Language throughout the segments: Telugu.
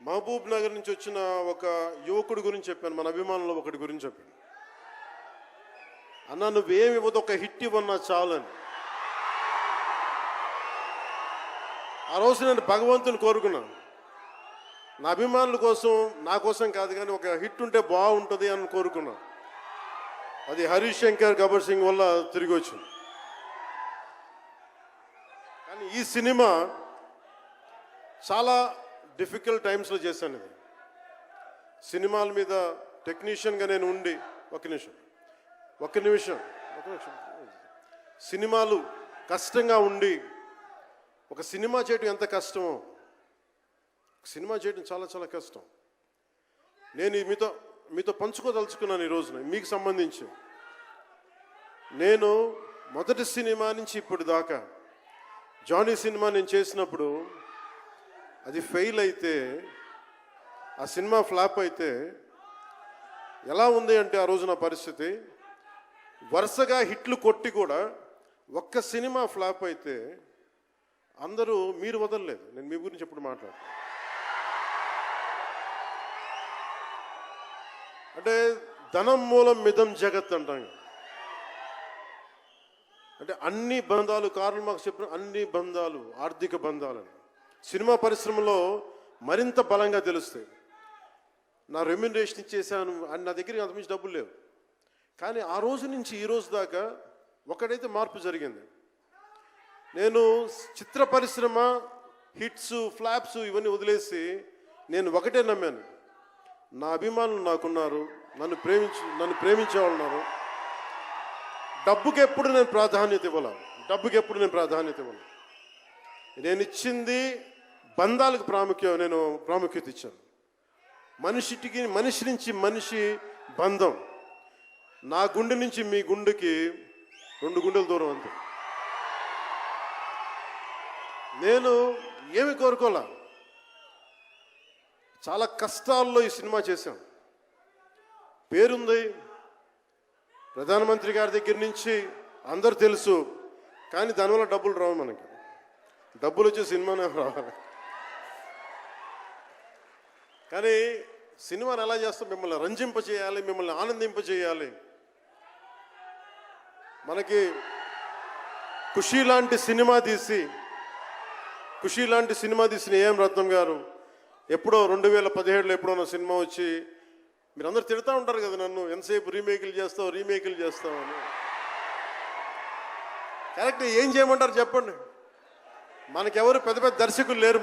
మహబూబ్ నగర్ నుంచి వచ్చిన ఒక యువకుడి గురించి చెప్పాను, మన అభిమానులు ఒకటి గురించి చెప్పాను. అన్న నువ్వేమి ఇవ్వదు, ఒక హిట్ ఇవ్వన్నా చాలని. ఆ రోజు నేను భగవంతుని కోరుకున్నాను, నా అభిమానుల కోసం, నా కోసం కాదు కానీ ఒక హిట్ ఉంటే బాగుంటుంది అని కోరుకున్నాను. అది హరీష్ శంకర్, గబ్బర్ సింగ్ వల్ల తిరిగి వచ్చింది. కానీ ఈ సినిమా చాలా డిఫికల్ట్ టైమ్స్లో చేశాను. ఇది సినిమాల మీద టెక్నీషియన్గా నేను ఉండి ఒక నిమిషం సినిమాలు కష్టంగా ఉండి, ఒక సినిమా చేయడం ఎంత కష్టమో, సినిమా చేయడం చాలా చాలా కష్టం. నేను మీతో పంచుకోదలుచుకున్నాను ఈ రోజున. మీకు సంబంధించి నేను మొదటి సినిమా నుంచి ఇప్పుడు దాకా జానీ సినిమా నేను చేసినప్పుడు అది ఫెయిల్ అయితే, ఆ సినిమా ఫ్లాప్ అయితే ఎలా ఉంది అంటే, ఆ రోజు నా పరిస్థితి వరుసగా హిట్లు కొట్టి కూడా ఒక్క సినిమా ఫ్లాప్ అయితే అందరూ మీరు వదలలేదు. నేను మీ గురించి ఎప్పుడు మాట్లాడతాను అంటే ధనం మూలం మిదం జగత్ అంటాం. అంటే అన్ని బంధాలు, కార్ల్ మార్క్స్ చెప్పిన అన్ని బంధాలు ఆర్థిక బంధాలని సినిమా పరిశ్రమలో మరింత బలంగా తెలుస్తాయి. నా రెమ్యునరేషన్ ఇచ్చేసాను అని నా దగ్గర అంతమించి డబ్బులు లేవు. కానీ ఆ రోజు నుంచి ఈ రోజు దాకా ఒకటైతే మార్పు జరిగింది. నేను చిత్ర పరిశ్రమ హిట్స్, ఫ్లాప్స్ ఇవన్నీ వదిలేసి నేను ఒకటే నమ్మాను, నా అభిమానులు నాకున్నారు, నన్ను ప్రేమించే వాళ్ళు ఉన్నారు. డబ్బుకి ఎప్పుడు నేను ప్రాధాన్యత ఇవ్వను. నేను ఇచ్చింది బంధాలకు ప్రాముఖ్యత ఇచ్చాను. మనిషి నుంచి మనిషి బంధం. నా గుండె నుంచి మీ గుండెకి 2 గుండెల దూరం అంతే. నేను ఏమి కోరుకోలే, చాలా కష్టాల్లో ఈ సినిమా చేశాం. పేరుంది, ప్రధానమంత్రి గారి దగ్గర నుంచి అందరూ తెలుసు. కానీ దానివల్ల డబ్బులు రావు. మనకి డబ్బులు వచ్చే సినిమానే రావాలి. కానీ సినిమాని ఎలా చేస్తాం? మిమ్మల్ని రంజింపజేయాలి, మిమ్మల్ని ఆనందింపజేయాలి. మనకి ఖుషీ లాంటి సినిమా తీసిన ఏఎం రత్నం గారు ఎప్పుడో 2017లో ఎప్పుడో సినిమా వచ్చి మీరందరూ తిడతా ఉంటారు కదా నన్ను, ఎంతసేపు రీమేకులు చేస్తావు అని. కరెక్ట్, ఏం చేయమంటారు చెప్పండి? మనకెవరు పెద్ద పెద్ద దర్శకులు లేరు.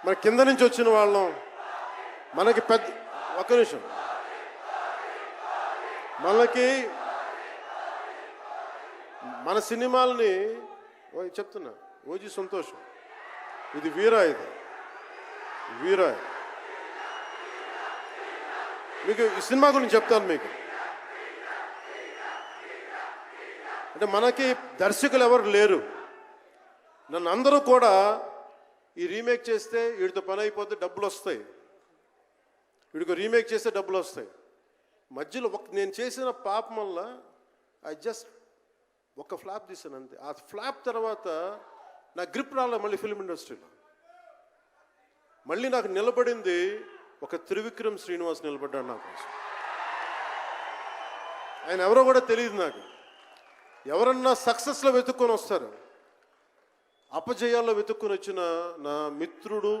మన కింద నుంచి వచ్చిన వాళ్ళం. మనకి ఒక్క నిమిషం, మన సినిమాలని చెప్తున్నా, ఓజీ సంతోషం, ఇది వీరా. మీకు ఈ సినిమా గురించి చెప్తాను మీకు. అంటే మనకి దర్శకులు ఎవరు లేరు. నన్ను అందరూ కూడా ఈ రీమేక్ చేస్తే వీడితో పని అయిపోతే డబ్బులు వస్తాయి, వీడికి రీమేక్ చేస్తే డబ్బులు వస్తాయి. మధ్యలో నేను చేసిన పాపం వల్ల ఒక ఫ్లాప్ తీసాను అంతే. ఆ ఫ్లాప్ తర్వాత నా గ్రిప్ రాలే మళ్ళీ ఫిల్మ్ ఇండస్ట్రీలో. మళ్ళీ నాకు నిలబడింది ఒక త్రివిక్రమ్ శ్రీనివాస్ నిలబడ్డాడు నా కోసం. ఆయన ఎవరో కూడా తెలియదు నాకు. ఎవరన్నా సక్సెస్లో వెతుక్కొని వస్తారు, అపజయాల్లో వెతుక్కొని వచ్చిన నా మిత్రుడు,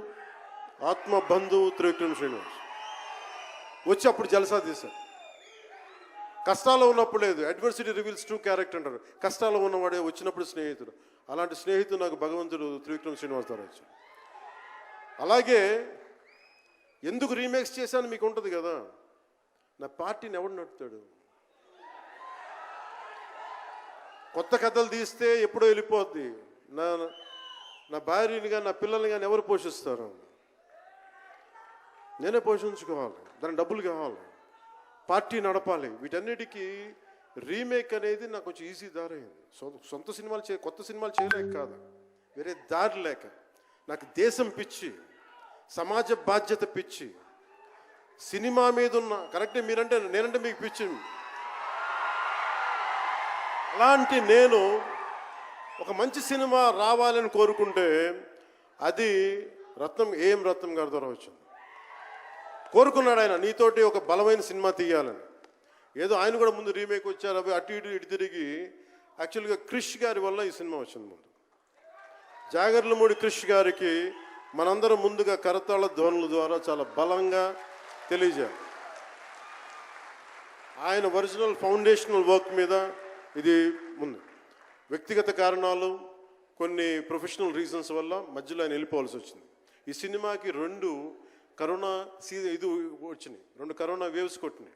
ఆత్మ బంధువు త్రివిక్రమ్ శ్రీనివాస్ వచ్చి అప్పుడు జలసా తీశారు. కష్టాల్లో ఉన్నప్పుడు లేదు, అడ్వర్సిటీ రివీల్స్ ట్రూ క్యారెక్టర్ అంటారు. కష్టాల్లో ఉన్నవాడే వచ్చినప్పుడు స్నేహితుడు. అలాంటి స్నేహితుడు నాకు భగవంతుడు త్రివిక్రమ్ శ్రీనివాస్ ద్వారా వచ్చాడు. అలాగే ఎందుకు రీమేక్స్ చేశాను మీకు ఉంటుంది కదా. నా పార్టీని ఎవడు నడుపుతాడు? కొత్త కథలు తీస్తే ఎప్పుడో వెళ్ళిపోద్ది. నా భార్యని కానీ నా పిల్లల్ని కానీ ఎవరు పోషిస్తారు? నేనే పోషించుకోవాలి, దానికి డబ్బులు కావాలి, పార్టీ నడపాలి. వీటన్నిటికీ రీమేక్ అనేది నాకు కొంచెం ఈజీ దారి అయింది. కొత్త సినిమాలు చేయలేక కాదు, వేరే దారి లేక. నాకు దేశం పిచ్చి, సమాజ బాధ్యత పిచ్చి, సినిమా మీద ఉన్న కరెక్టే. నేనంటే మీకు పిచ్చి. అలాంటి నేను ఒక మంచి సినిమా రావాలని కోరుకుంటే అది రత్నం ఏం రత్నం గారి ద్వారా వచ్చింది. కోరుకున్నాడు ఆయన, నీతోటి ఒక బలమైన సినిమా తీయాలని. ఏదో ఆయన కూడా ముందు రీమేక్ వచ్చారు, అవి అటు ఇటు తిరిగి యాక్చువల్గా క్రిష్ గారి వల్ల ఈ సినిమా వచ్చింది. ముందు జాగర్లమూడి క్రిష్ గారికి మనందరం ముందుగా కరతాళ ధ్వనుల ద్వారా చాలా బలంగా తెలియజేయాలి. ఆయన ఒరిజినల్ ఫౌండేషనల్ వర్క్ మీద ఇది ముందు. వ్యక్తిగత కారణాలు, కొన్ని ప్రొఫెషనల్ రీజన్స్ వల్ల మధ్యలో ఆయన వెళ్ళిపోవాల్సి వచ్చింది. ఈ సినిమాకి 2 కరోనా ఇది వచ్చినాయి, 2 కరోనా వేవ్స్ కొట్టినాయి.